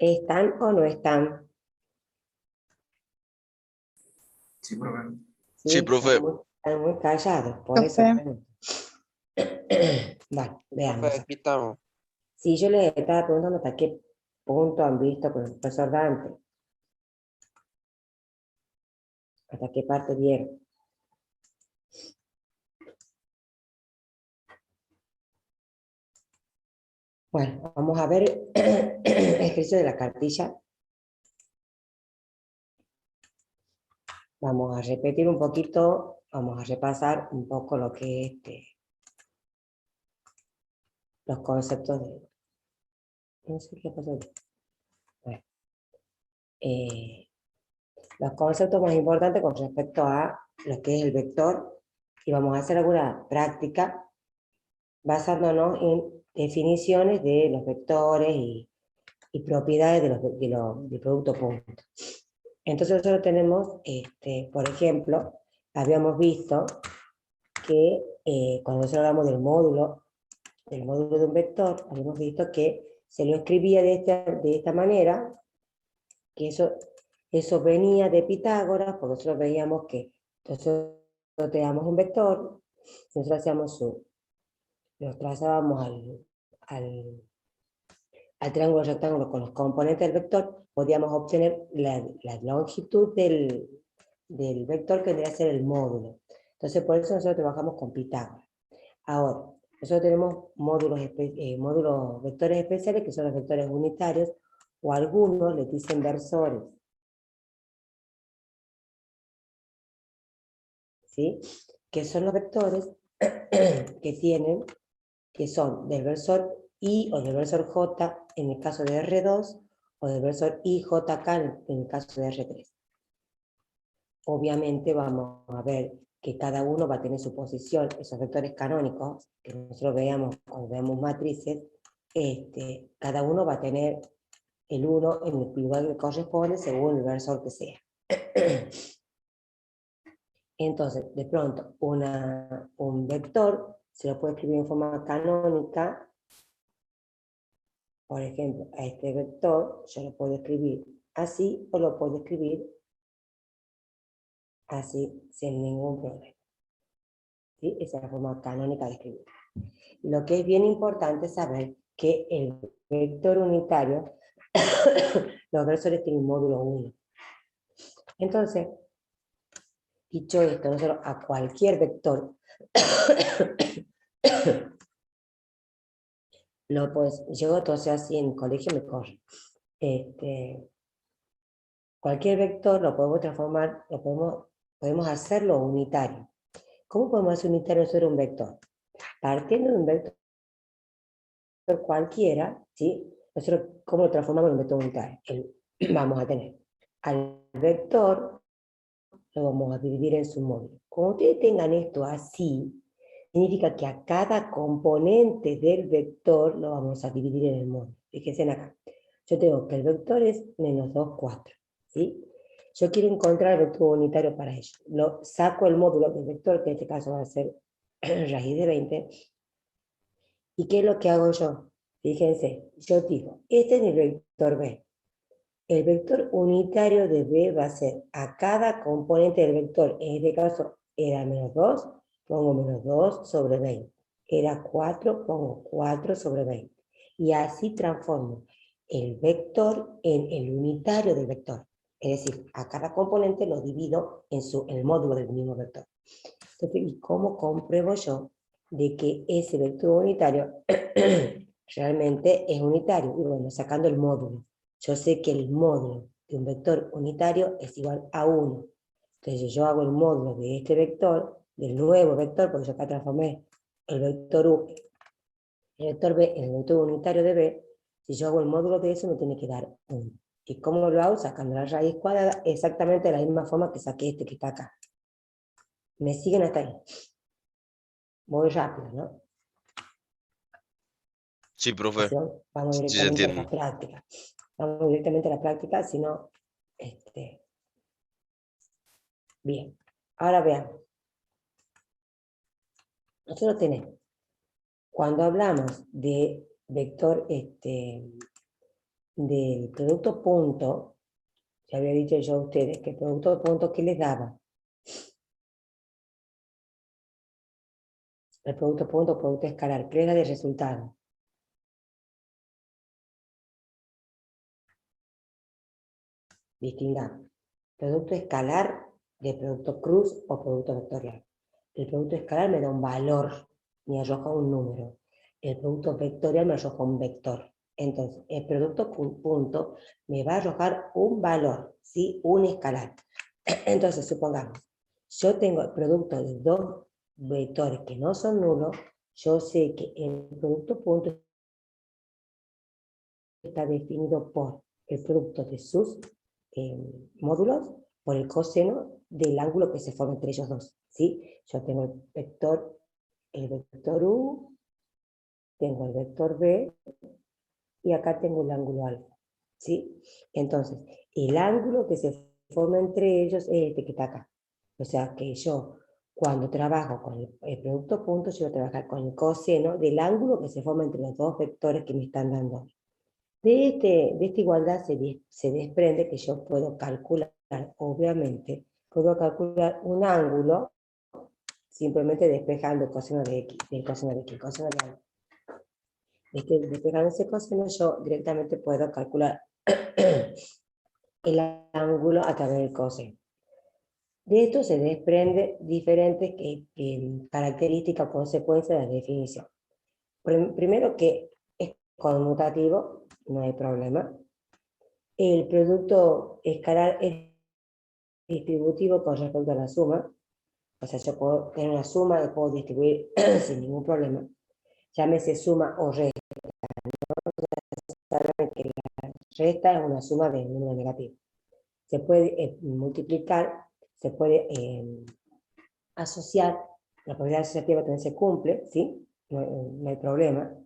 ¿Están o no están? Sí, profe. Sí, Sí, profe. están muy callados, por eso Profe. pregunto. Bueno, Sí, veamos. profe, aquí estamos. Si yo les estaba preguntando hasta qué punto han visto con el profesor Dante. ¿Hasta qué parte vieron? Bueno, vamos a ver el ejercicio de la cartilla. Vamos a repetir un poquito, vamos a repasar un poco lo que es los conceptos de... No sé qué pasó. Bueno, los conceptos más importantes con respecto a lo que es el vector, y vamos a hacer alguna práctica basándonos en definiciones de los vectores y propiedades del producto punto. Entonces nosotros tenemos, por ejemplo, habíamos visto que cuando nosotros hablamos del módulo de un vector, habíamos visto que se lo escribía de esta manera, que eso venía de Pitágoras, porque nosotros veíamos que nosotros teníamos un vector, nosotros hacíamos lo trazábamos al triángulo rectángulo con los componentes del vector, podíamos obtener la longitud del vector que tendría que ser el módulo. Entonces, por eso nosotros trabajamos con Pitágoras. Ahora, nosotros tenemos módulos vectores especiales, que son los vectores unitarios, o algunos les dicen versores. ¿Sí? Que son los vectores que son del versor I o del versor J en el caso de R2, o del versor IJK en el caso de R3. Obviamente vamos a ver que cada uno va a tener su posición, esos vectores canónicos, que nosotros veamos cuando veamos matrices, cada uno va a tener el 1 en el lugar que corresponde según el versor que sea. Entonces, de pronto, un vector se lo puede escribir en forma canónica. Por ejemplo, a este vector yo lo puedo escribir así o lo puedo escribir así sin ningún problema. ¿Sí? Esa es la forma canónica de escribir. Lo que es bien importante es saber que el vector unitario, los versores tienen módulo 1. Entonces, dicho esto, nosotros a cualquier vector yo todo sea así en el colegio me corre. Cualquier vector lo podemos transformar, podemos hacerlo unitario. ¿Cómo podemos hacer unitario sobre un vector? Partiendo de un vector cualquiera, ¿sí? Nosotros, ¿cómo lo transformamos en un vector unitario? Vamos a tener al vector, lo vamos a dividir en su módulo. Cuando ustedes tengan esto así, significa que a cada componente del vector lo vamos a dividir en el módulo. Fíjense acá. Yo tengo que el vector es menos 2, 4. ¿Sí? Yo quiero encontrar el vector unitario para ello. Saco el módulo del vector, que en este caso va a ser raíz de 20. ¿Y qué es lo que hago yo? Fíjense, yo digo, este es mi vector B. El vector unitario de B va a ser a cada componente del vector. En este caso era menos 2, pongo menos 2 sobre 20. Era 4, pongo 4 sobre 20. Y así transformo el vector en el unitario del vector. Es decir, a cada componente lo divido en el módulo del mismo vector. Entonces, ¿y cómo compruebo yo de que ese vector unitario realmente es unitario? Y bueno, sacando el módulo. Yo sé que el módulo de un vector unitario es igual a 1. Entonces yo hago el módulo de este vector, del nuevo vector, porque yo acá transformé el vector U, el vector B en el vector unitario de B. Si yo hago el módulo de eso, me tiene que dar 1. ¿Y cómo lo hago? Sacando la raíz cuadrada, exactamente de la misma forma que saqué este que está acá. ¿Me siguen hasta ahí? Voy rápido, ¿no? Sí, profe. Así vamos Sí, se directamente a entiende. la práctica. Vamos directamente a la práctica, si no, bien. Ahora veamos. Nosotros tenemos, cuando hablamos de vector del producto punto, ya había dicho yo a ustedes que el producto punto, ¿qué les daba? El producto punto, producto escalar, ¿qué les da de resultado? Distingamos. Producto escalar de producto cruz o producto vectorial. El producto escalar me da un valor, me arroja un número. El producto vectorial me arroja un vector. Entonces, el producto punto me va a arrojar un valor, ¿sí? Un escalar. Entonces, supongamos, yo tengo el producto de dos vectores que no son nulos, yo sé que el producto punto está definido por el producto de sus módulos por el coseno del ángulo que se forma entre ellos dos, ¿sí? Yo tengo el vector U, tengo el vector B, y acá tengo el ángulo alfa, ¿sí? Entonces, el ángulo que se forma entre ellos es este que está acá. O sea, que yo, cuando trabajo con el producto punto, yo voy a trabajar con el coseno del ángulo que se forma entre los dos vectores que me están dando. De esta igualdad se desprende que yo puedo calcular, obviamente, puedo calcular un ángulo simplemente despejando el coseno de x, el coseno de x, el coseno de algo. Despejando ese coseno, yo directamente puedo calcular el ángulo a través del coseno. De esto se desprende diferentes características o consecuencias de la definición. Primero que es conmutativo, no hay problema. El producto escalar es distributivo con respecto a la suma. O sea, yo puedo tener una suma y puedo distribuir sin ningún problema. Llámese suma o resta. Saben que la resta es una suma de números negativos. Se puede multiplicar, se puede asociar, la probabilidad asociativa también se cumple, ¿sí? No hay problema.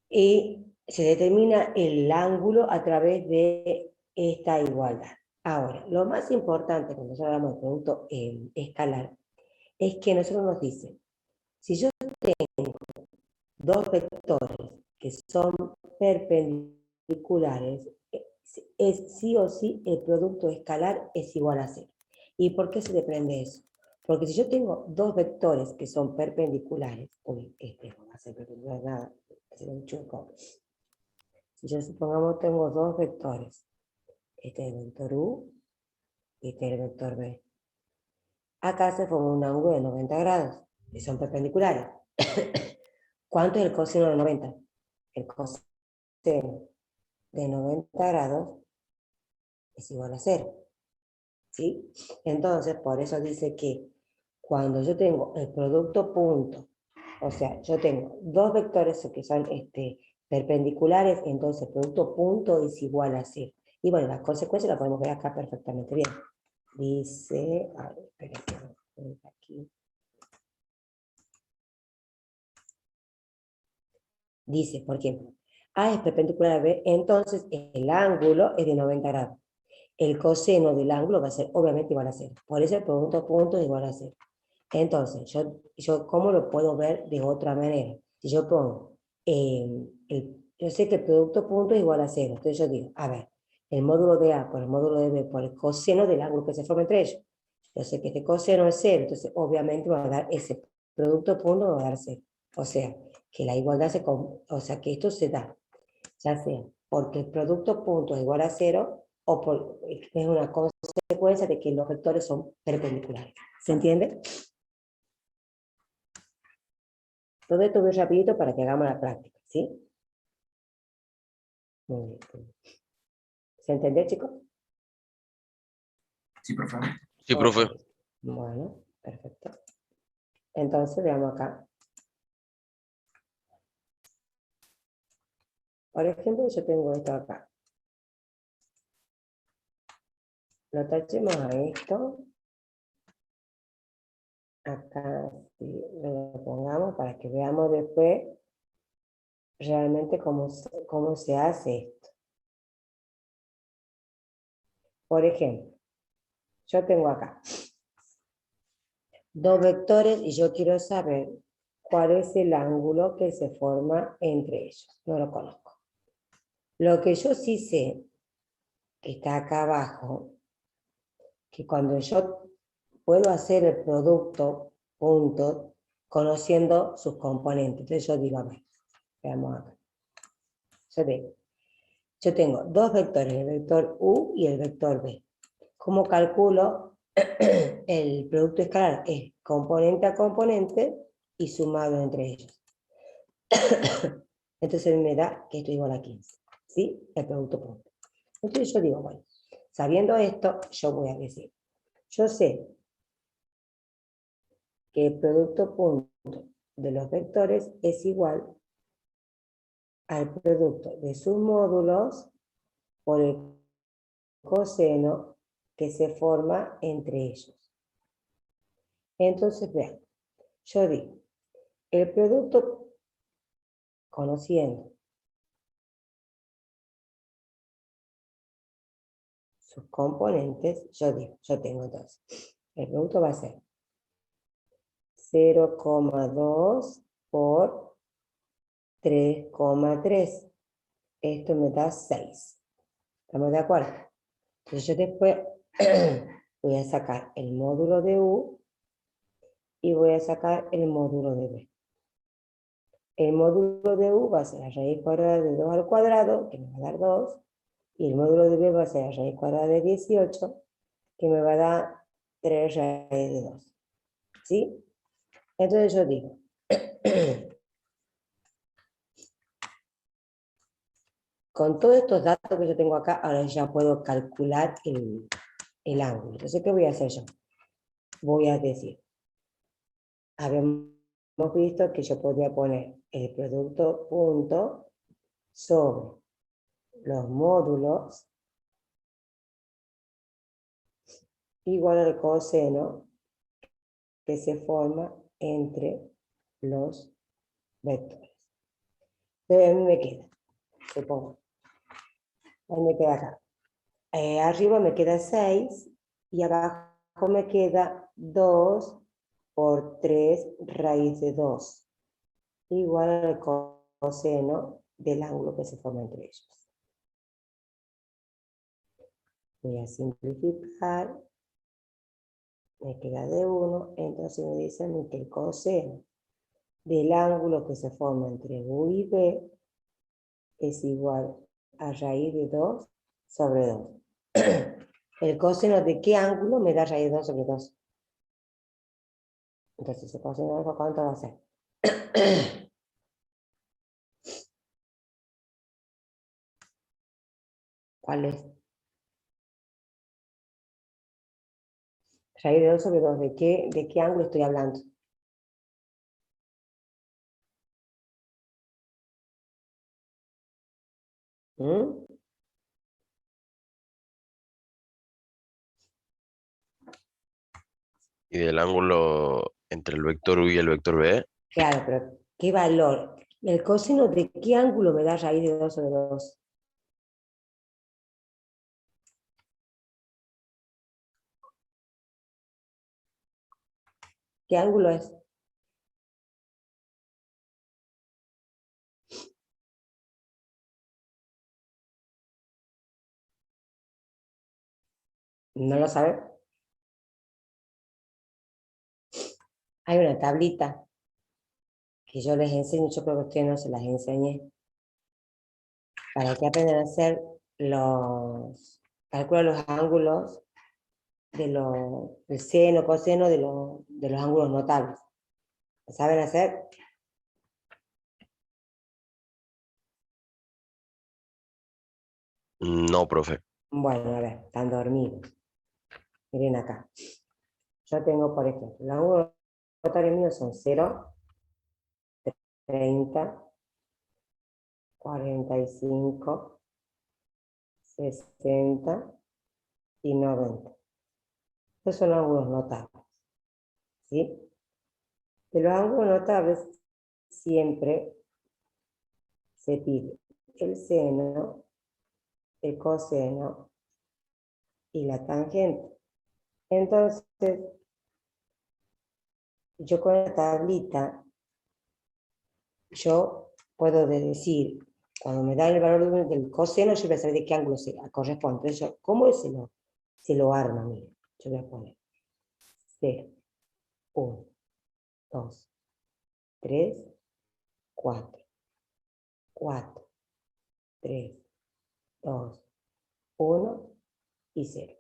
Y se determina el ángulo a través de esta igualdad. Ahora, lo más importante cuando ya hablamos de producto escalar es que nosotros nos dice, si yo tengo dos vectores que son perpendiculares, es sí o sí el producto escalar es igual a 0. ¿Y por qué se desprende eso? Porque si yo tengo dos vectores que son perpendiculares, uy, no va a ser perpendicular nada, va a ser un chueco. Si yo supongamos tengo dos vectores, este es el vector U y este es el vector B. Acá se forma un ángulo de 90 grados, y son perpendiculares. ¿Cuánto es el coseno de 90? El coseno de 90 grados es igual a 0. ¿Sí? Entonces, por eso dice que cuando yo tengo el producto punto, o sea, yo tengo dos vectores que son perpendiculares, entonces el producto punto es igual a 0. Y bueno, las consecuencias las podemos ver acá perfectamente bien. Dice, a ver, esperen, aquí. Dice, por ejemplo, A es perpendicular a B, entonces el ángulo es de 90 grados. El coseno del ángulo va a ser obviamente igual a 0. Por eso el producto punto es igual a 0. Entonces, yo ¿cómo lo puedo ver de otra manera? Si yo pongo, yo sé que el producto punto es igual a 0. Entonces yo digo, a ver, el módulo de A por el módulo de B por el coseno del ángulo que se forma entre ellos. Yo sé que este coseno es 0, entonces obviamente me va a dar ese producto punto, me va a dar 0. O sea, que la igualdad o sea, que esto se da, ya sea porque el producto punto es igual a 0 o es una consecuencia de que los vectores son perpendiculares. ¿Se entiende? Todo esto muy rapidito para que hagamos la práctica, ¿sí? Muy bien. ¿Se entendió, chicos? Sí, profe. Sí, Ok. profe. Bueno, perfecto. Entonces, veamos acá. Por ejemplo, yo tengo esto acá. Lo tachemos a esto. Acá sí, lo pongamos para que veamos después realmente cómo se hace esto. Por ejemplo, yo tengo acá dos vectores y yo quiero saber cuál es el ángulo que se forma entre ellos. No lo conozco. Lo que yo sí sé, que está acá abajo, que cuando yo puedo hacer el producto, punto, conociendo sus componentes. Entonces yo digo, a ver, veamos acá. Yo tengo dos vectores, el vector U y el vector B. ¿Cómo calculo? El producto escalar es componente a componente y sumado entre ellos. Entonces me da que esto es igual a 15. ¿Sí? El producto punto. Entonces yo digo, bueno, sabiendo esto, yo voy a decir, yo sé que el producto punto de los vectores es igual al producto de sus módulos por el coseno que se forma entre ellos. Entonces, vean, yo digo, el producto, conociendo sus componentes, yo digo, yo tengo entonces, el producto va a ser 0,2 por 3,3. Esto me da 6. ¿Estamos de acuerdo? Entonces yo después voy a sacar el módulo de U y voy a sacar el módulo de B. El módulo de U va a ser la raíz cuadrada de 2 al cuadrado, que me va a dar 2, y el módulo de B va a ser la raíz cuadrada de 18, que me va a dar 3 raíz de 2. ¿Sí? Entonces yo digo, con todos estos datos que yo tengo acá, ahora ya puedo calcular el ángulo. Entonces, ¿qué voy a hacer yo? Voy a decir, habíamos visto que yo podía poner el producto punto sobre los módulos igual al coseno que se forma entre los vectores. Entonces a mí me queda, supongo, a mí me queda acá. Arriba me queda 6 y abajo me queda 2 por 3 raíz de 2, igual al coseno del ángulo que se forma entre ellos. Voy a simplificar, me queda de 1, entonces me dicen que el coseno del ángulo que se forma entre U y B es igual a raíz de 2 sobre 2. ¿El coseno de qué ángulo me da raíz de 2 sobre 2? Entonces, el coseno de algo, ¿cuánto va a ser? ¿Cuál es? Raíz de 2 sobre 2, ¿de qué ángulo estoy hablando? ¿Mm? Y del ángulo entre el vector U y el vector B, Claro, pero ¿qué valor? ¿El coseno de qué ángulo me da raíz de 2 sobre 2? ¿Qué ángulo es? ¿No lo sabe? Hay una tablita que yo les enseño, yo creo que ustedes no se las enseñé, para que aprendan a hacer calcular los ángulos del seno, coseno de los ángulos notables. ¿Lo saben hacer? no, profe. Bueno, a ver, están dormidos. Miren acá. Yo tengo, por ejemplo, los ángulos notables míos son 0, 30, 45, 60 y 90. Estos son ángulos notables. ¿Sí? De los ángulos notables siempre se pide el seno, el coseno y la tangente. Entonces, yo con la tablita, yo puedo decir Cuando me da el valor del coseno, yo voy a saber de qué ángulo se corresponde. Entonces, ¿cómo se lo arma? Mire, yo voy a poner 0, 1, 2, 3, 4, 4, 3, 2, 1 y 0.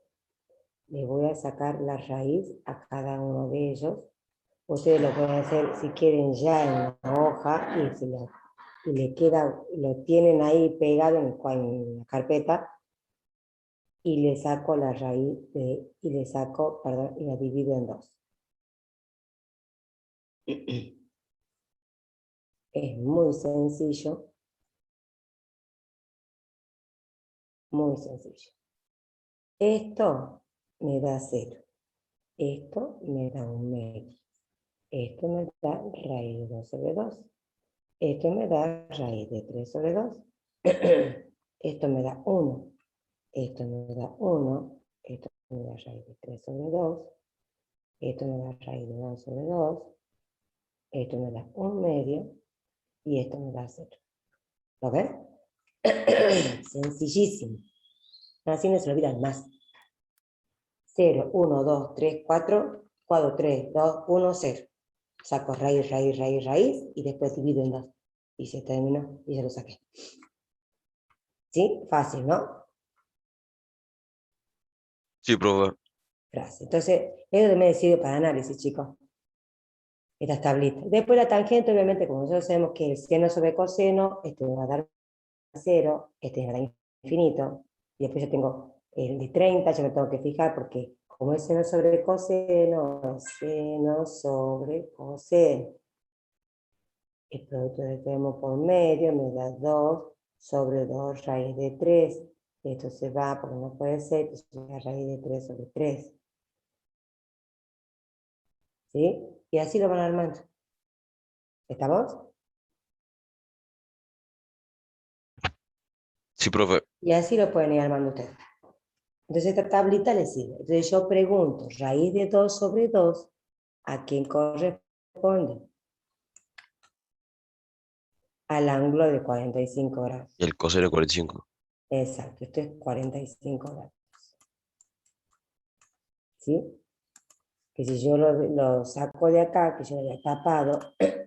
Le voy a sacar la raíz a cada uno de ellos. Ustedes lo pueden hacer si quieren ya en la hoja y le queda, lo tienen ahí pegado en la carpeta y le saco la raíz y le saco, perdón, y la divido en 2. Es muy sencillo. Muy sencillo. Esto me da 0. Esto me da 1/2. Esto me da raíz de 2 sobre 2. Esto me da raíz de 3 sobre 2. Esto me da 1. Esto me da 1. Esto me da raíz de 3 sobre 2. Esto me da raíz de 2 sobre 2. Esto me da 1/2. Y esto me da 0. ¿Lo ven? Sencillísimo. Así no se lo olvidan más. 0, 1, 2, 3, 4, 4, 3, 2, 1, 0. Saco raíz, raíz, raíz, raíz y después divido en 2. Y se terminó y ya lo saqué. ¿Sí? Fácil, ¿no? Sí, profe. Gracias. Entonces, eso también sirve para análisis, chicos. Estas tablitas. Después la tangente, obviamente, como nosotros sabemos que el seno sobre coseno, este me va a dar 0, este me va a dar infinito. Y después yo tengo el de 30, yo me tengo que fijar porque como es seno sobre coseno, es seno sobre coseno. El producto de termo por medio me da 2 sobre 2 raíz de 3. Esto se va porque no puede ser, entonces la raíz de 3 sobre 3. ¿Sí? Y así lo van armando. ¿Estamos? Sí, profe. Y así lo pueden ir armando ustedes. Entonces esta tablita les sirve. Entonces yo pregunto, raíz de 2 sobre 2, ¿a quién corresponde? Al ángulo de 45 grados. Y el coseno de 45. Exacto, esto es 45 grados. ¿Sí? Que si yo lo saco de acá, que yo lo haya tapado, es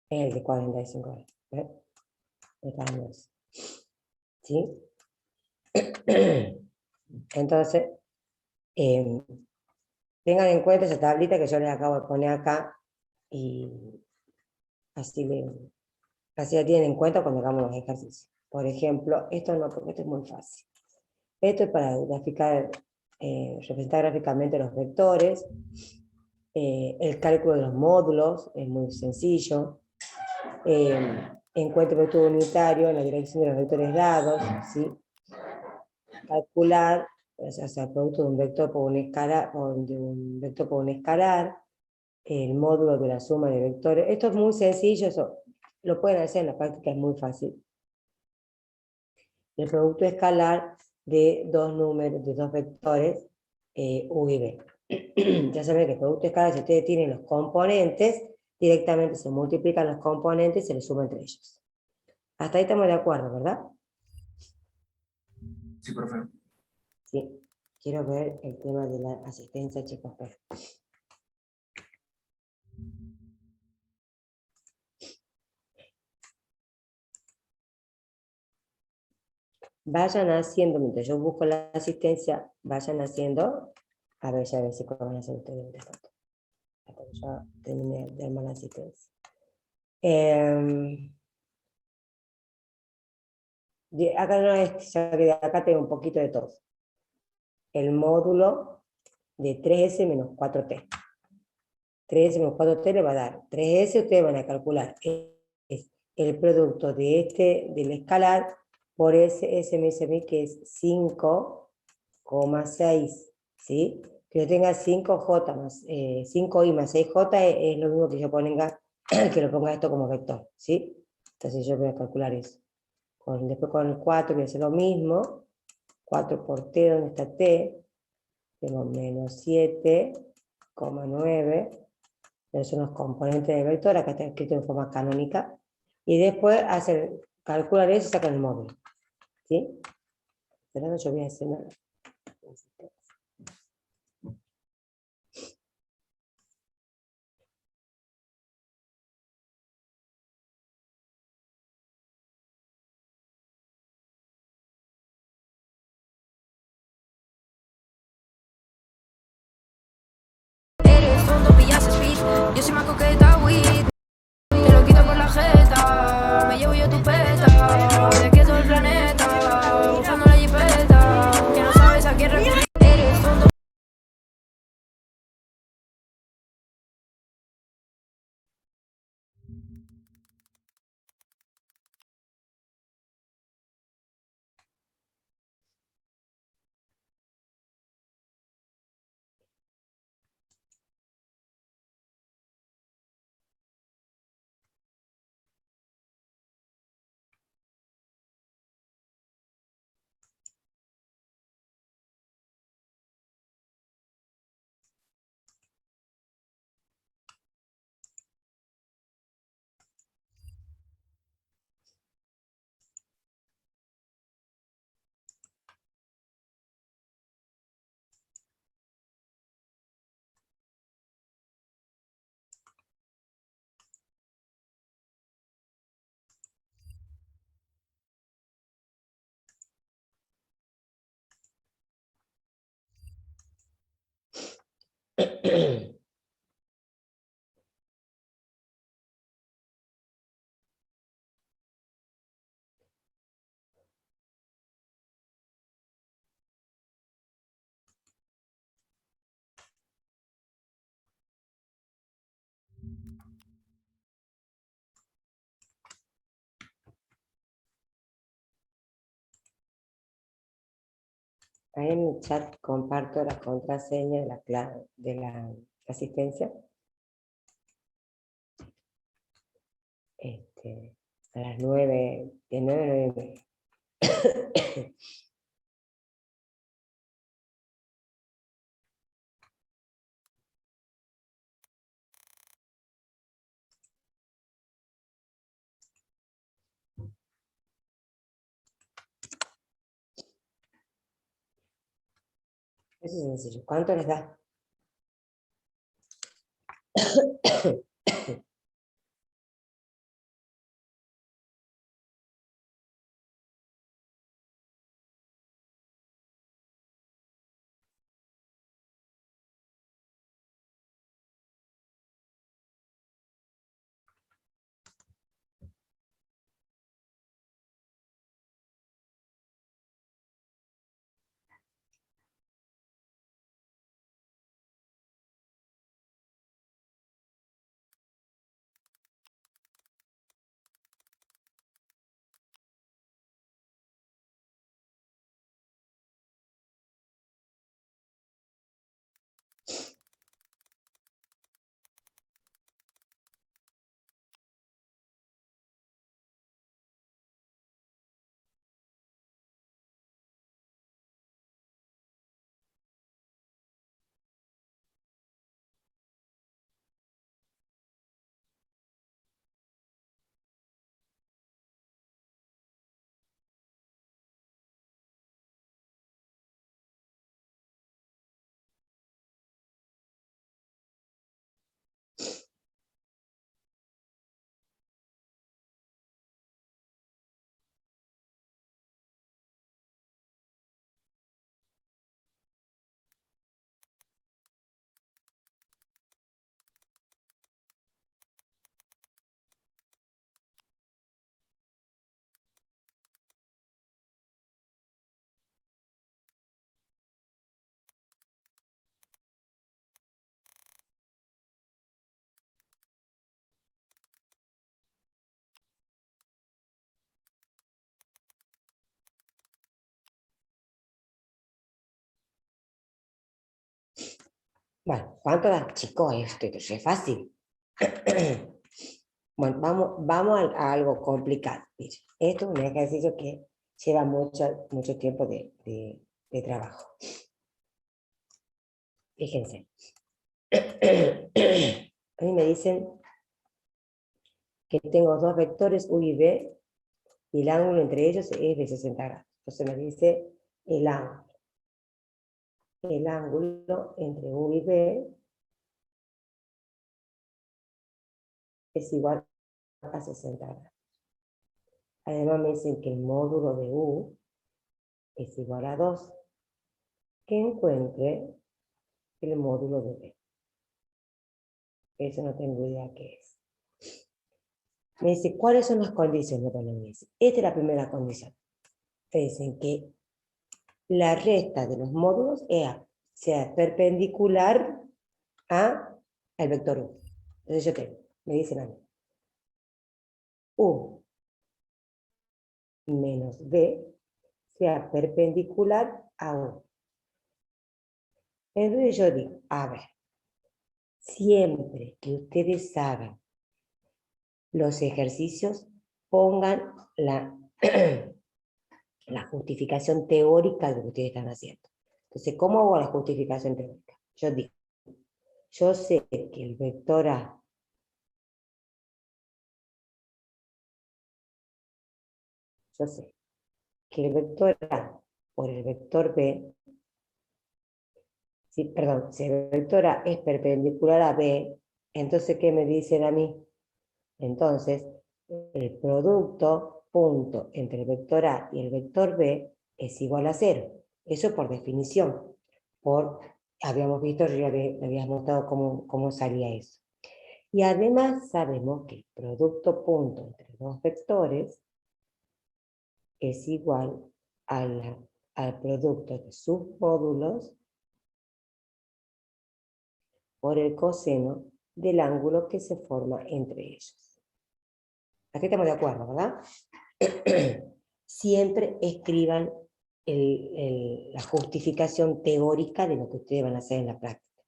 el de 45 grados. ¿Ves? ¿Sí? Entonces, tengan en cuenta esa tablita que yo les acabo de poner acá y así la tienen en cuenta cuando hagamos los ejercicios. Por ejemplo, esto no, porque esto es muy fácil. Esto es para graficar, representar gráficamente los vectores. El cálculo de los módulos es muy sencillo. Encuentre el vector unitario en la dirección de los vectores dados. ¿Sí? Calcular, o sea, el producto de un vector por un escalar, el módulo de la suma de vectores. Esto es muy sencillo, eso lo pueden hacer en la práctica, es muy fácil. El producto escalar de dos números, de dos vectores, U y B. Ya saben que el producto escalar, si ustedes tienen los componentes, directamente se multiplican los componentes y se les suma entre ellos. Hasta ahí estamos de acuerdo, ¿verdad? Sí, profe. Sí. Quiero ver el tema de la asistencia, chicos. Vayan haciendo, mientras yo busco la asistencia, vayan haciendo, a ver si van a hacer ustedes mientras tanto. Hasta que yo termine de armar la asistencia. Acá no es, ya que acá tengo un poquito de todo. El módulo de 3S menos 4T. 3S menos 4T le va a dar 3S, ustedes van a calcular. Es el producto de del escalar por ese me dice a mí que es 5,6, ¿sí? Que yo tenga 5J más 5I más 6J es lo mismo que yo ponga, que lo ponga esto como vector, ¿sí? Entonces yo voy a calcular eso. Después con el 4 voy a hacer lo mismo. 4 por T, ¿dónde está T? Tengo menos 7,9. Esos son los componentes del vector, acá está escrito en forma canónica. Y después calcular eso y sacar el móvil. ¿Sí? Pero no, yo voy a hacer nada. Eres tonto, pillas speed. Yo soy más coqueta, weed. Te lo quito por la jeta. Me llevo yo tu peta. De que todo el planeta. Buscando la jipeta. Que no sabes a quién recurrir. Eres tonto. Ahí en el chat comparto la contraseña de la asistencia. A las 9, de 9 a 9. Eso es sencillo. ¿Cuánto les da? Bueno, ¿cuánto da? Chicos, esto es fácil. Bueno, vamos a algo complicado. Mire, esto es un ejercicio que lleva mucho tiempo de trabajo. Fíjense. A mí me dicen que tengo dos vectores U y B, y el ángulo entre ellos es de 60 grados. Entonces me dice el ángulo entre U y B es igual a 60 grados. Además me dicen que el módulo de U es igual a 2. Que encuentre el módulo de B. Eso no tengo idea qué es. Me dice, ¿cuáles son las condiciones de polinomios? Esta es la primera condición. Te dicen que la resta de los módulos sea perpendicular al vector U. Entonces yo tengo, me dicen a mí, U menos B sea perpendicular a U. Entonces yo digo, a ver, siempre que ustedes hagan los ejercicios, pongan la justificación teórica de lo que ustedes están haciendo. Entonces, ¿cómo hago la justificación teórica? Yo digo, yo sé que el vector A por el vector B, si el vector A es perpendicular a B, entonces, ¿qué me dicen a mí? Entonces, el producto punto entre el vector A y el vector B es igual a 0. Eso por definición. Habíamos visto, ya habíamos mostrado cómo salía eso. Y además sabemos que el producto punto entre dos vectores es igual al producto de sus módulos por el coseno del ángulo que se forma entre ellos. Aquí estamos de acuerdo, ¿verdad? Siempre escriban la justificación teórica de lo que ustedes van a hacer en la práctica.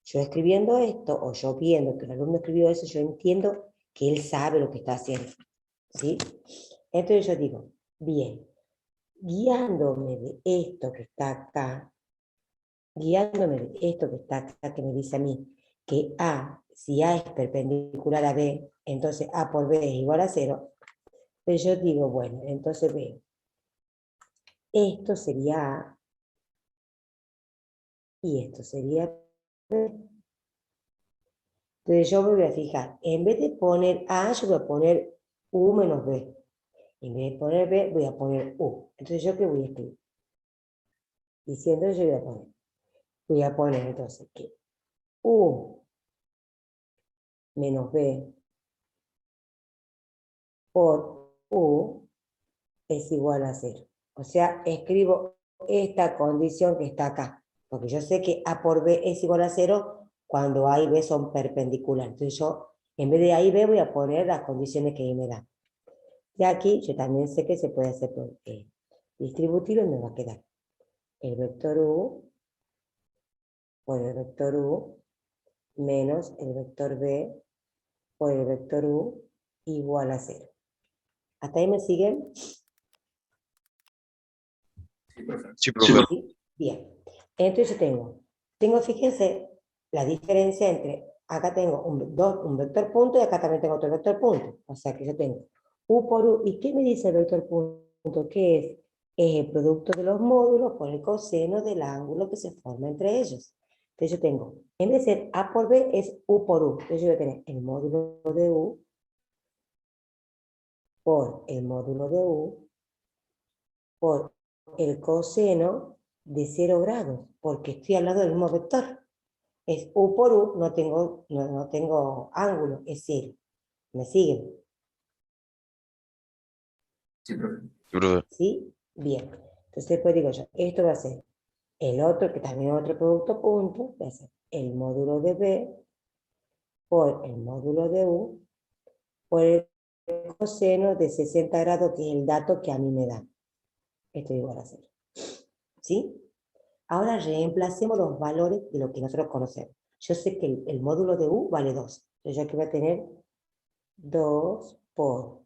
Yo escribiendo esto, o yo viendo que el alumno escribió eso, yo entiendo que él sabe lo que está haciendo. ¿Sí? Entonces yo digo, bien, guiándome de esto que está acá, que me dice a mí, que si A es perpendicular a B, entonces A por B es igual a 0, pues yo digo, bueno, entonces veo, esto sería A, y esto sería B. Entonces yo me voy a fijar, en vez de poner A, yo voy a poner U menos B. En vez de poner B, voy a poner U. Entonces yo, ¿qué voy a escribir? Diciendo yo voy a poner entonces que U menos B por U es igual a 0. O sea, escribo esta condición que está acá, porque yo sé que A por B es igual a 0 cuando A y B son perpendiculares. Entonces yo, en vez de A y B, voy a poner las condiciones que me dan. Y aquí yo también sé que se puede hacer por distributivo y me va a quedar el vector U por el vector U menos el vector B por el vector U igual a 0. ¿Hasta ahí me siguen? Sí, profe. Sí, profe. ¿Sí? Bien. Entonces yo tengo, fíjense, la diferencia entre, acá tengo un vector punto y acá también tengo otro vector punto. O sea que yo tengo U por U. ¿Y qué me dice el vector punto? ¿Qué es? Es el producto de los módulos por el coseno del ángulo que se forma entre ellos. Entonces yo tengo, en vez de ser A por B, es U por U. Entonces yo voy a tener el módulo de U por el módulo de U por el coseno de 0 grados, porque estoy hablando del mismo vector. Es U por U, no tengo ángulo, es 0. ¿Me siguen? Sí, profe. Sí, profe. ¿Sí? Bien. Entonces después digo yo, esto va a ser el otro, que también es otro producto punto, va a ser el módulo de B por el módulo de U por el coseno de 60 grados, que es el dato que a mí me dan. Esto es igual a 0. ¿Sí? Ahora reemplacemos los valores de lo que nosotros conocemos. Yo sé que el módulo de U vale 2. Entonces yo aquí voy a tener 2 por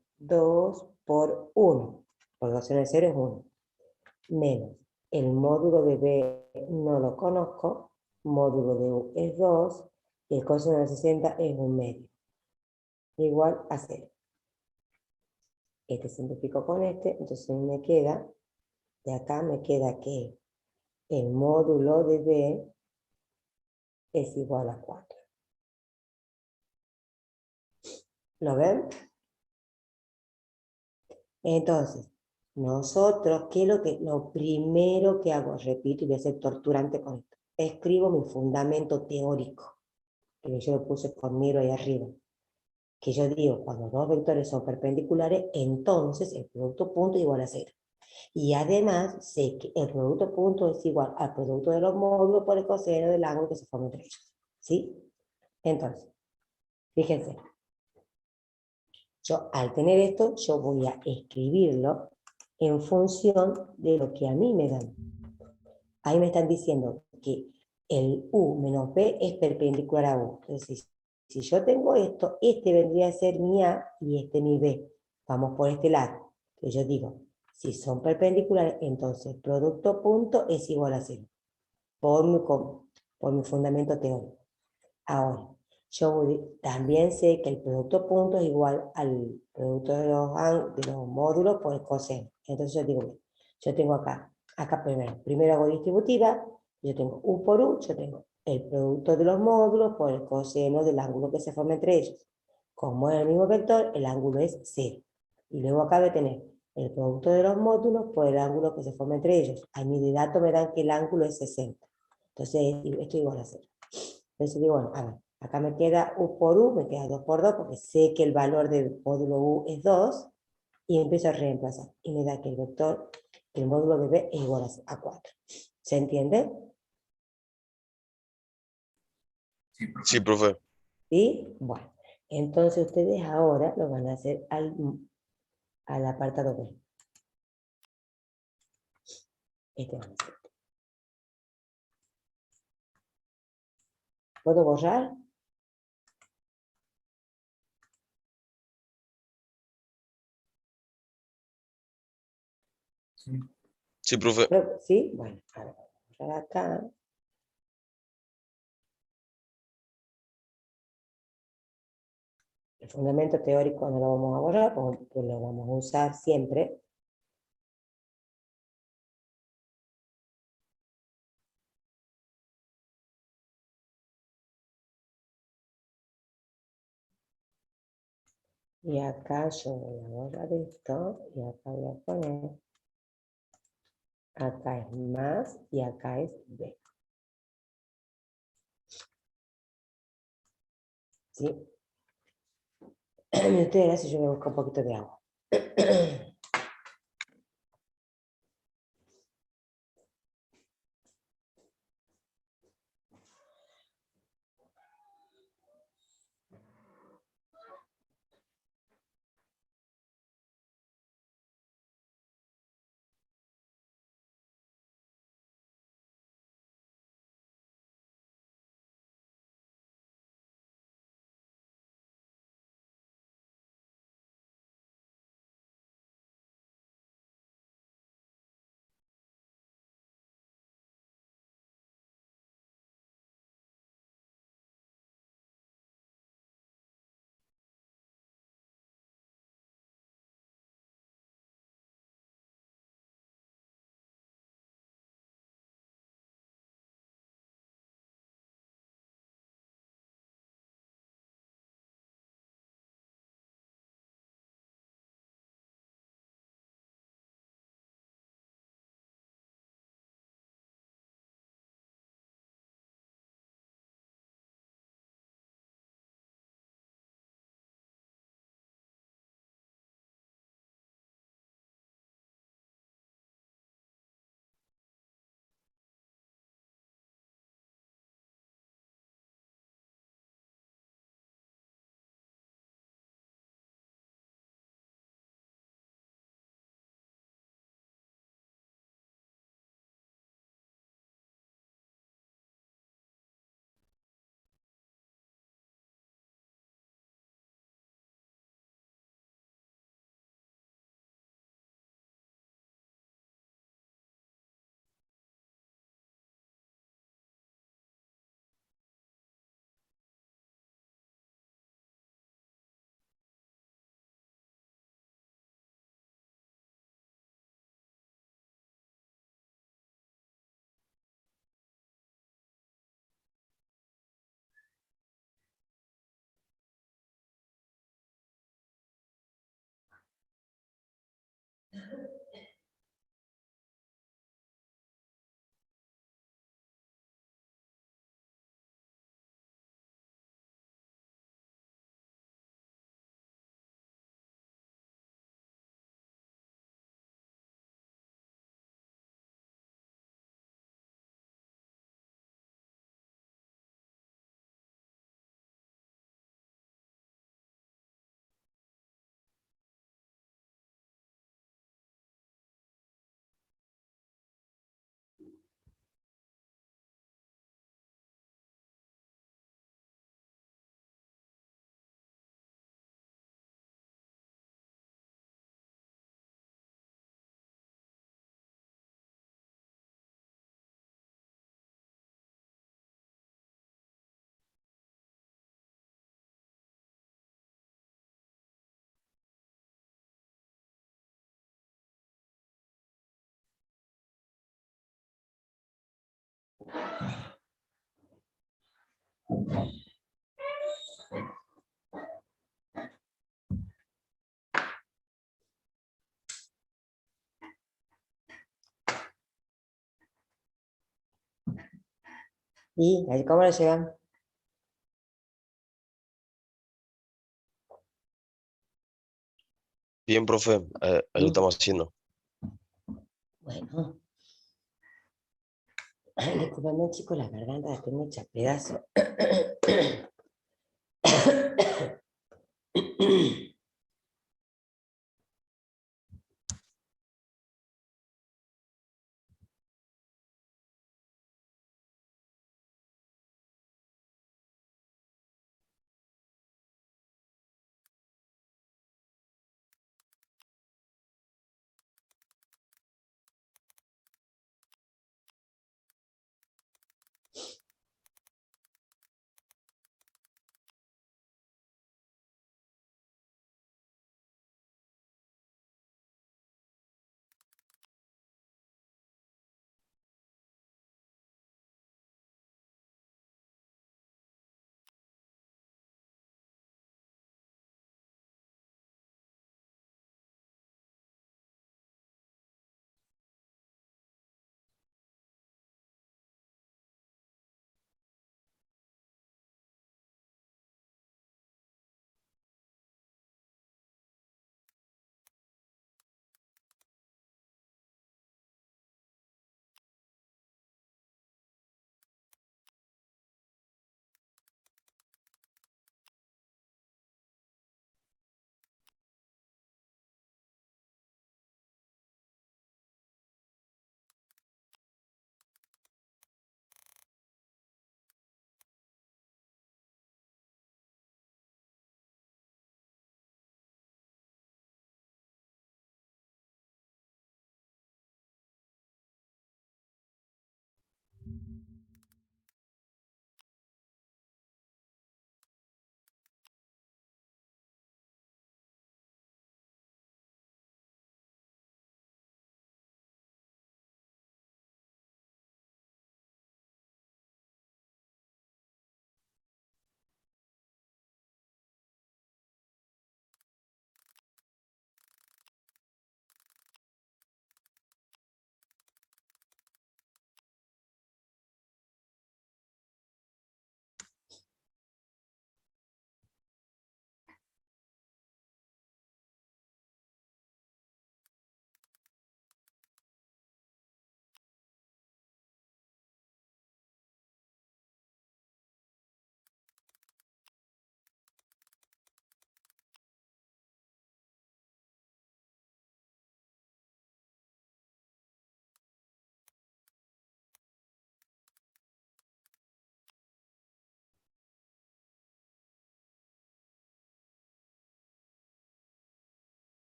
1. Por 2 en el 0 es 1. Menos el módulo de B no lo conozco. Módulo de U es 2. Y el coseno de 60 es 1 medio. Igual a 0. este simplifico con este, entonces me queda, de acá me queda que el módulo de B es igual a 4. ¿Lo ven? Entonces, nosotros, ¿qué es lo primero que hago? Repito, y voy a ser torturante con esto. Escribo mi fundamento teórico, que yo lo puse con negro ahí arriba. Que yo digo, cuando dos vectores son perpendiculares, entonces el producto punto es igual a 0. Y además sé que el producto punto es igual al producto de los módulos por el coseno del ángulo que se forma entre ellos. ¿Sí? Entonces, fíjense. Yo al tener esto, yo voy a escribirlo en función de lo que a mí me dan. Ahí me están diciendo que el U menos B es perpendicular a U. Entonces, si yo tengo esto, este vendría a ser mi A y este mi B. Vamos por este lado. Entonces yo digo, si son perpendiculares, entonces el producto punto es igual a 0. Por mi fundamento teórico. Ahora, también sé que el producto punto es igual al producto de los módulos por el coseno. Entonces yo digo, yo tengo acá primero hago distributiva, yo tengo U por U, yo tengo el producto de los módulos por el coseno del ángulo que se forma entre ellos. Como es el mismo vector, el ángulo es 0. Y luego acá voy a tener el producto de los módulos por el ángulo que se forma entre ellos. A mí de datos me dan que el ángulo es 60. Entonces esto es igual a 0. Entonces digo, bueno, a ver, acá me queda U por U, me queda 2 por 2, porque sé que el valor del módulo U es 2, y empiezo a reemplazar. Y me da que el módulo de B es igual a 4. ¿Se entiende? Sí, profe. Sí, profe. ¿Sí? Bueno, entonces ustedes ahora lo van a hacer al apartado B. Este van a hacer. ¿Puedo borrar? Sí. Sí, profe. ¿Sí? Bueno, ahora voy a borrar acá. El fundamento teórico no lo vamos a borrar, porque lo vamos a usar siempre. Y acá yo voy a borrar esto, y acá voy a poner, acá es más, y acá es B. ¿Sí? Ustedes, gracias, yo voy a buscar un poquito de agua. ¿Y ahí cómo le llegan? Bien, profe, ahí lo estamos haciendo. Bueno. Ay, disculpame, chicos, la garganta la tengo hecha pedazo.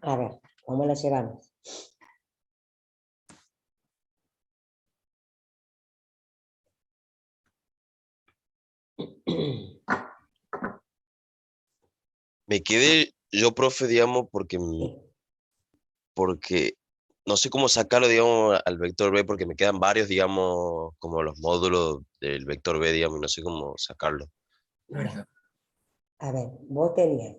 A ver, ¿cómo la llevamos? Me quedé yo, profe, digamos, Sí. porque no sé cómo sacarlo, digamos, al vector B, porque me quedan varios, digamos, como los módulos del vector B, digamos, y no sé cómo sacarlo. Mira, a ver, vos tenías,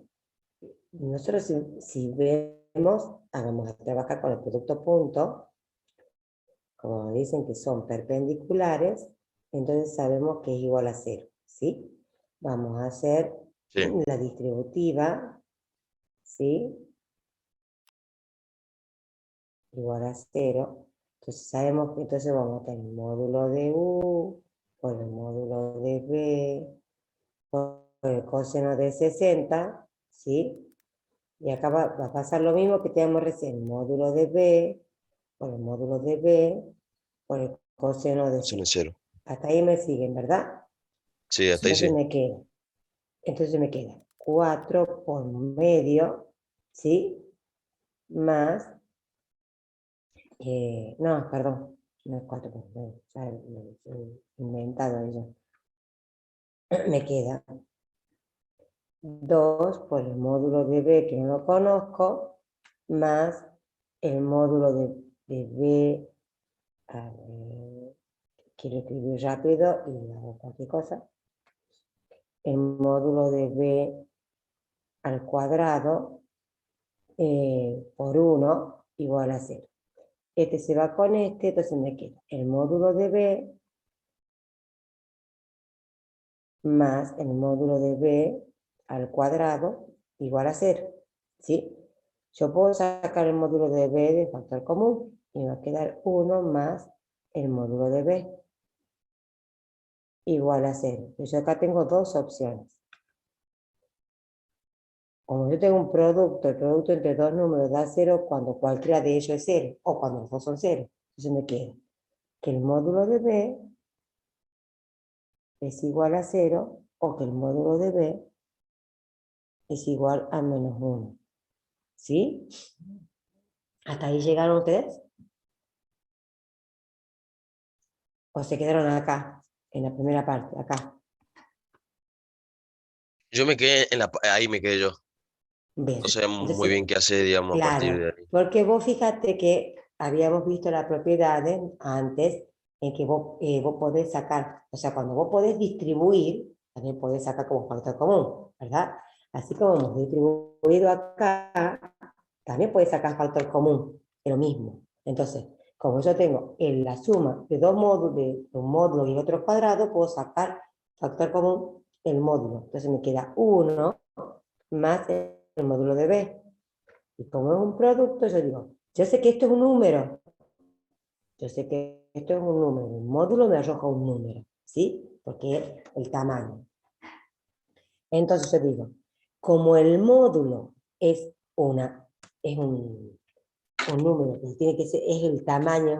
nosotros si vemos, vamos a trabajar con el producto punto, como dicen que son perpendiculares, entonces sabemos que es igual a 0, ¿sí? Vamos a hacer Sí, la distributiva, ¿sí? Igual a 0. Entonces sabemos que entonces vamos a tener el módulo de U por el módulo de B por el coseno de 60, ¿sí? Y acá va a pasar lo mismo que teníamos recién, el módulo de B por el módulo de B por el coseno de son 0. en cero. Hasta ahí me siguen, ¿verdad? Sí, hasta ahí Entonces sí. me queda 4 por medio, ¿sí? Más, no, perdón, no es 4 por medio, ya he inventado eso. Me queda 2 por el módulo de B, que no lo conozco, más el módulo de B, a ver, quiero escribir rápido y hago cualquier cosa, el módulo de B al cuadrado por 1 igual a 0. Este se va con este, entonces me queda el módulo de B más el módulo de B al cuadrado igual a 0, ¿sí? Yo puedo sacar el módulo de B de factor común y me va a quedar 1 más el módulo de B igual a 0. Yo acá tengo dos opciones. Como yo tengo un producto, el producto entre dos números da 0 cuando cualquiera de ellos es 0 o cuando los dos son 0. Entonces me queda que el módulo de B es igual a 0 o que el módulo de B es igual a menos 1. ¿Sí? ¿Hasta ahí llegaron ustedes? ¿O se quedaron acá, en la primera parte, acá? Yo me quedé ahí me quedé yo. Bien. No sabemos muy bien Entonces, qué hacer, digamos, a partir de claro, ahí. porque vos fíjate que habíamos visto las propiedades antes en que vos podés sacar, o sea, cuando vos podés distribuir, también podés sacar como factor común, ¿verdad? Así como hemos distribuido acá, también podés sacar factor común, es lo mismo. Entonces, como yo tengo en la suma de dos módulos, de un módulo y otro cuadrado, puedo sacar factor común el módulo. Entonces me queda 1 más el módulo de B. Y como es un producto, yo digo, yo sé que esto es un número, yo sé que esto es un número, el módulo me arroja un número, ¿sí? Porque es el tamaño. Entonces yo digo, como el módulo es un número, que tiene que ser, es el tamaño, es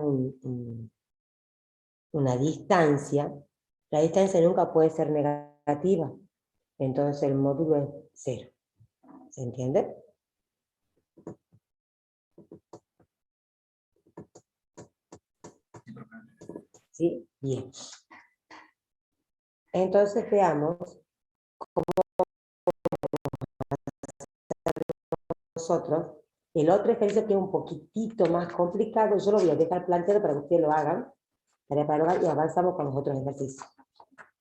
una distancia, la distancia nunca puede ser negativa, entonces el módulo es 0. ¿Se entiende? ¿Sí? Bien. Entonces veamos nosotros el otro ejercicio que es un poquitito más complicado. Yo lo voy a dejar planteado para que ustedes lo hagan, y avanzamos con los otros ejercicios.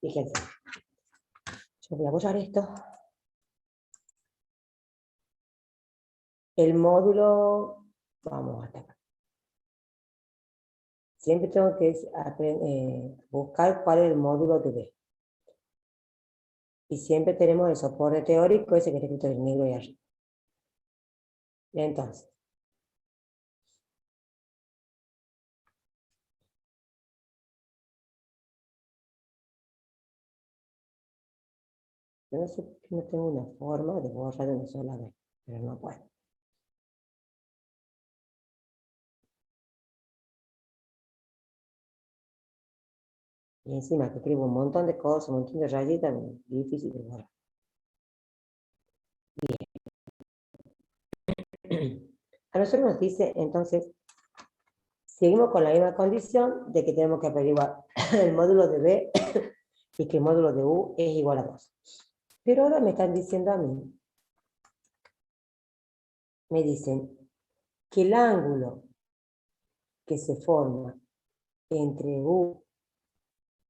Fíjense, yo voy a borrar esto. El módulo, vamos hasta acá. Siempre tengo que buscar cuál es el módulo de B. Y siempre tenemos el soporte teórico, ese que está escrito en negro y arriba. Entonces, yo no sé por qué no tengo una forma de borrar de una sola vez, pero no puedo. Y encima que escribo un montón de cosas, un montón de rayitas, difícil de borrar. A nosotros nos dice, entonces, seguimos con la misma condición de que tenemos que averiguar el módulo de B y que el módulo de U es igual a 2. Pero ahora me están diciendo a mí, me dicen que el ángulo que se forma entre U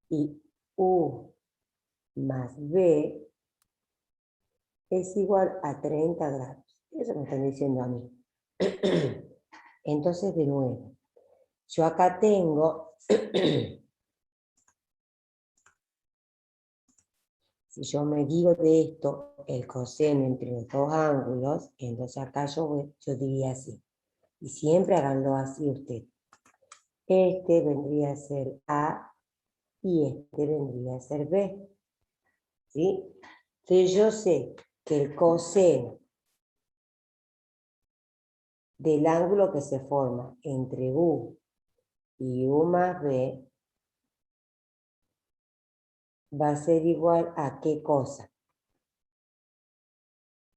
y U más B es igual a 30 grados. Eso me están diciendo a mí. Entonces, de nuevo, yo acá tengo, si yo me digo de esto, el coseno entre los dos ángulos, entonces acá yo diría así. Y siempre háganlo así usted. Este vendría a ser A y este vendría a ser B. ¿Sí? Entonces yo sé que el coseno del ángulo que se forma entre U y U más B va a ser igual a qué cosa.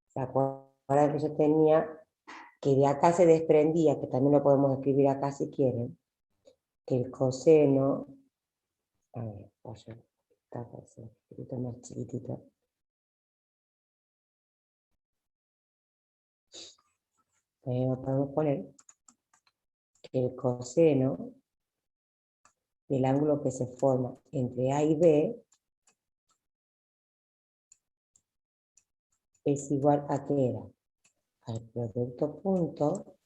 ¿Se acuerdan que yo tenía que de acá se desprendía, que también lo podemos escribir acá si quieren, que el coseno, a ver, voy a hacer un poquito más chiquitito. Podemos poner que el coseno del ángulo que se forma entre A y B es igual a ¿qué era? Al producto punto,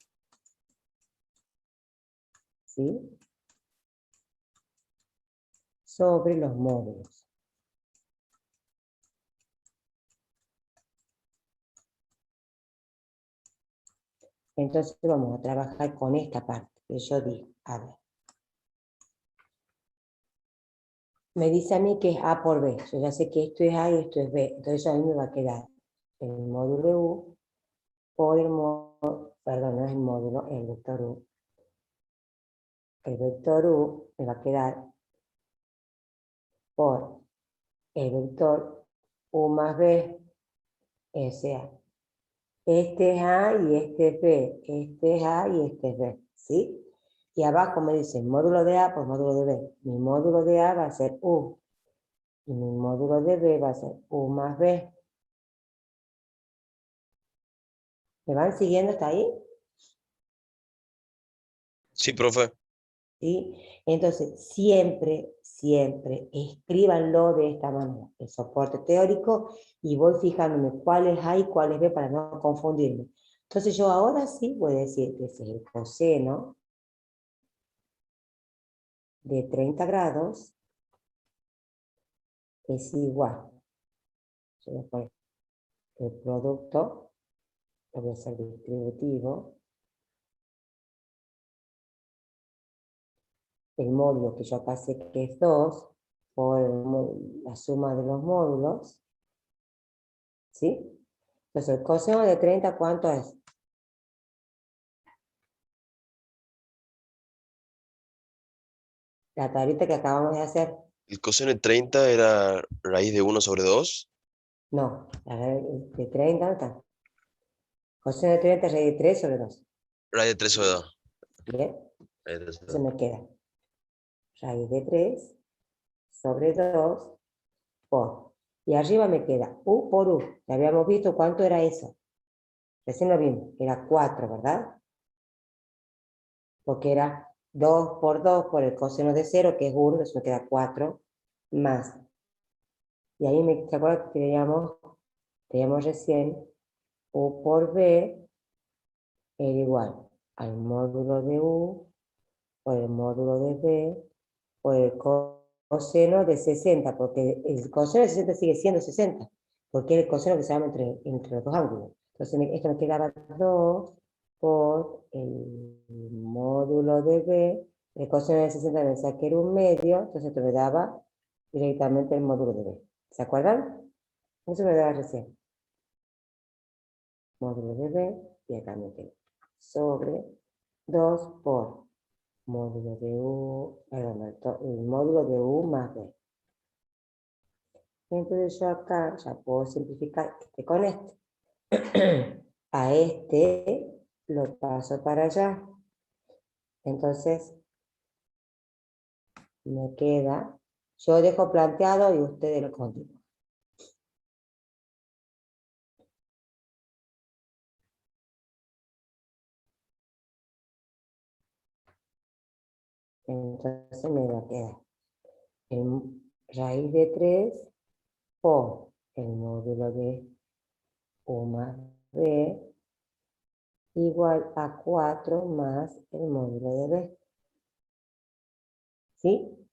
¿sí? Sobre los módulos. Entonces vamos a trabajar con esta parte que yo digo. A ver. Me dice a mí que es A por B. Yo ya sé que esto es A y esto es B. Entonces a mí me va a quedar el módulo U por el módulo, perdón, no es el módulo, el vector U. El vector U me va a quedar por el vector U más B, o sea, este es A y este es B, este es A y este es B, ¿sí? Y abajo me dice módulo de A por módulo de B. Mi módulo de A va a ser U y mi módulo de B va a ser U más B. ¿Me van siguiendo hasta ahí? Sí, profe. ¿Sí? Entonces, siempre, siempre escríbanlo de esta manera, el soporte teórico, y voy fijándome cuáles hay y cuáles B para no confundirme. Entonces yo ahora sí voy a decir que ese es el coseno de 30 grados es igual. Yo voy a poner el producto, lo voy a hacer distributivo, el módulo que yo acá sé que es 2, por la suma de los módulos, ¿sí? Entonces, el coseno de 30, ¿cuánto es? La tablita que acabamos de hacer. El coseno de 30 era raíz de 1 sobre 2. No, la de 30, ¿dónde está? Coseno de 30 es raíz de 3 sobre 2. Raíz de 3 sobre 2. Bien, Raíz de 3 sobre eso 2. me queda. Raíz de 3 sobre 2 por. Y arriba me queda U por U. Ya habíamos visto cuánto era eso. Recién lo vimos. Era 4, ¿verdad? Porque era 2 por el coseno de 0, que es 1, entonces me queda 4 más. Y ahí ¿se acuerdan que teníamos recién U por B era igual al módulo de U por el módulo de B por el coseno de 60, porque el coseno de 60 sigue siendo 60, porque es el coseno que se llama entre los dos ángulos. Entonces esto me quedaba 2 por el módulo de B, el coseno de 60 me saqué era 1/2, entonces esto me daba directamente el módulo de B. ¿Se acuerdan? Eso me daba recién. Módulo de B, y acá me queda sobre 2 por módulo de U, perdón, el módulo de U más B. Entonces yo acá ya puedo simplificar este con este. A este lo paso para allá. Entonces me queda, yo dejo planteado y ustedes lo continúan. Entonces me va a quedar el raíz de 3 por el módulo de U más B igual a 4 más el módulo de B. ¿Sí?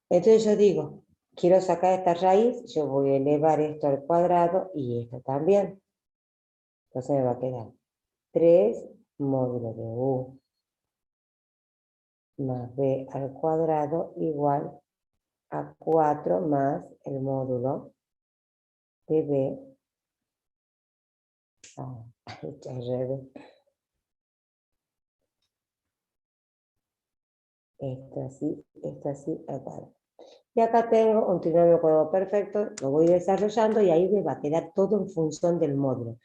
Entonces yo digo, quiero sacar esta raíz, yo voy a elevar esto al cuadrado y esto también. Entonces me va a quedar 3 módulo de U más B al cuadrado igual a 4 más el módulo de B. Esto así, al cuadrado. Y acá tengo un trinomio cuadrado perfecto, lo voy desarrollando y ahí me va a quedar todo en función del módulo.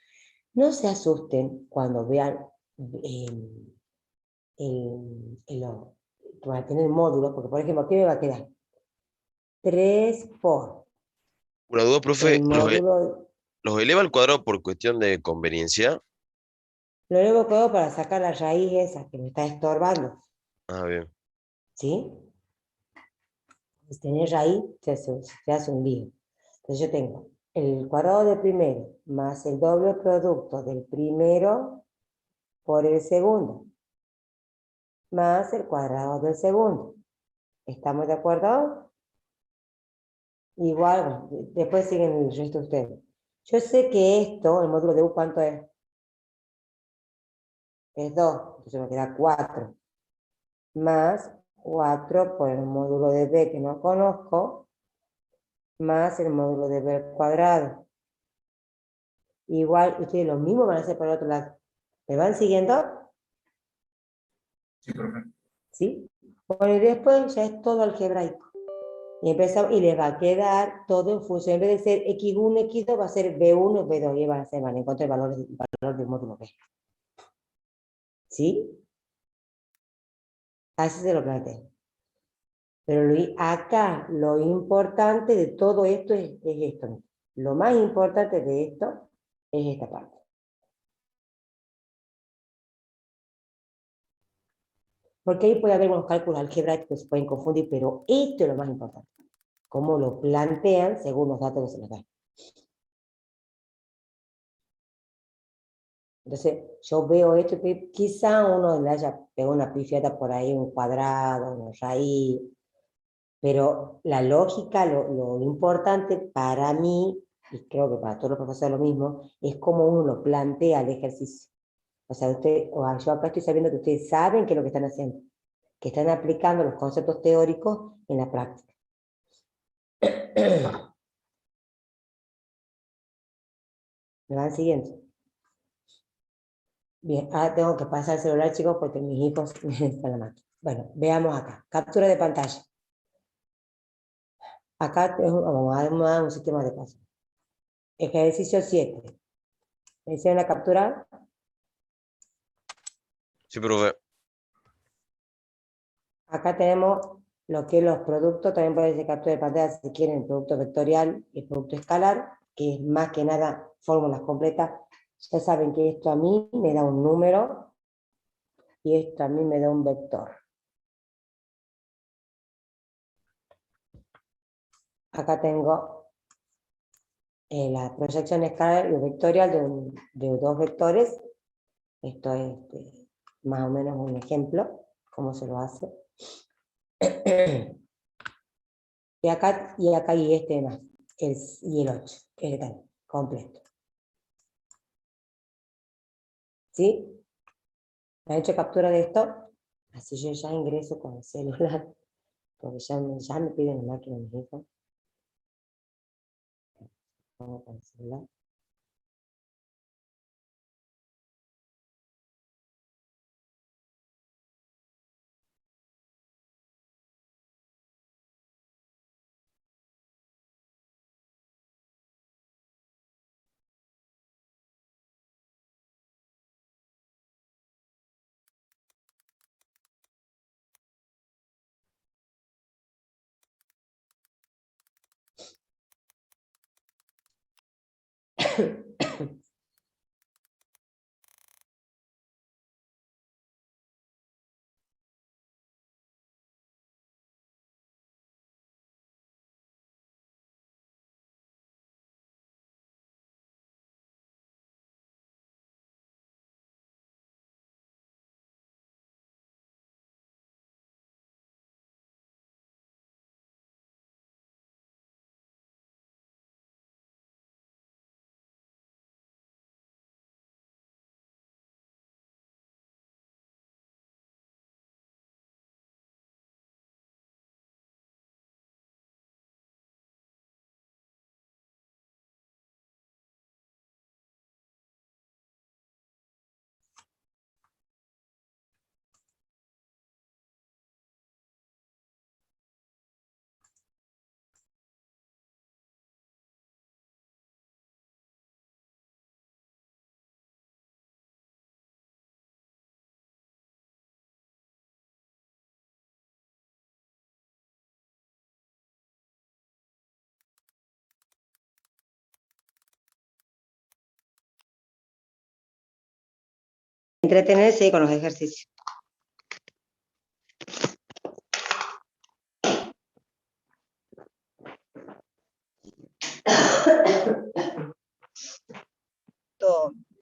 No se asusten cuando vean que van a tener módulos, porque por ejemplo, ¿qué me va a quedar? 3 por Una duda, profe, el módulo, los eleva al cuadrado por cuestión de conveniencia? lo elevo cuadrado para sacar la raíz esa que me está estorbando, Ah, bien. ¿sí? Si tenés raíz, se hace un lío. Entonces yo tengo el cuadrado del primero más el doble producto del primero por el segundo, más el cuadrado del segundo. ¿Estamos de acuerdo? Igual, bueno, después siguen el resto de ustedes. Yo sé que esto, el módulo de U, ¿cuánto es? Es 2, entonces me queda 4. Más 4 por el módulo de B que no conozco, más el módulo de B al cuadrado. Igual, ustedes lo mismo van a hacer por el otro lado. ¿Me van siguiendo? Sí, profe. ¿Sí? Bueno, y después ya es todo algebraico. Y empezamos, y les va a quedar todo en función, en vez de ser x1, x2, va a ser b1, b2, y van a ser, van a encontrar el valor del módulo B. ¿Sí? Así se lo planteo. Pero acá lo importante de todo esto es esto. Lo más importante de esto es esta parte. Porque ahí puede haber unos cálculos algebraicos que se pueden confundir, pero esto es lo más importante. Cómo lo plantean según los datos que se les dan. Entonces, yo veo esto que quizá uno le haya pegado una pifiata por ahí, un cuadrado, una raíz, pero la lógica, lo importante para mí, y creo que para todos los profesores lo mismo, es cómo uno lo plantea el ejercicio. O sea, yo acá estoy sabiendo que ustedes saben qué es lo que están haciendo, que están aplicando los conceptos teóricos en la práctica. ¿Me van siguiendo? Bien, ahora tengo que pasar el celular, chicos, porque mis hijos están en la máquina. Bueno, veamos acá. Captura de pantalla. Acá vamos a dar un sistema de paso. Ejercicio 7. ¿Me hicieron la captura? Sí, profe. Acá tenemos lo que es los productos, también puede ser captura de pantalla si quieren, el producto vectorial y el producto escalar, que es más que nada fórmulas completas. Ya saben que esto a mí me da un número y esto a mí me da un vector. Acá tengo la proyección escalar y vectorial de dos vectores. Esto es más o menos un ejemplo, cómo se lo hace. y este más, y el 8, este también, completo. ¿Sí? ¿Me han hecho captura de esto? Así yo ya ingreso con el celular, porque ya me piden la máquina, mis hijos. Pongo con el celular. entretenerse con los ejercicios.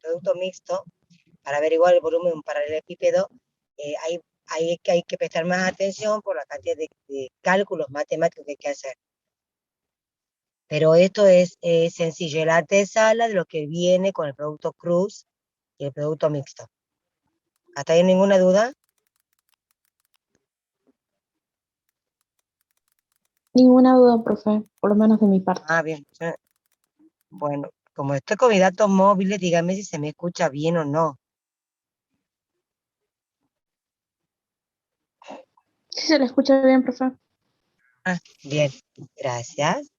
Producto mixto, para averiguar el volumen de un paralelepípedo, hay que prestar más atención por la cantidad de cálculos matemáticos que hay que hacer. Pero esto es sencillo, la antesala de lo que viene con el producto cruz y el producto mixto. ¿Hasta ahí ninguna duda? Ninguna duda, profe, por lo menos de mi parte. Ah, bien. Bueno, como estoy con mis datos móviles, dígame si se me escucha bien o no. Sí, se le escucha bien, profe. Ah, bien, gracias.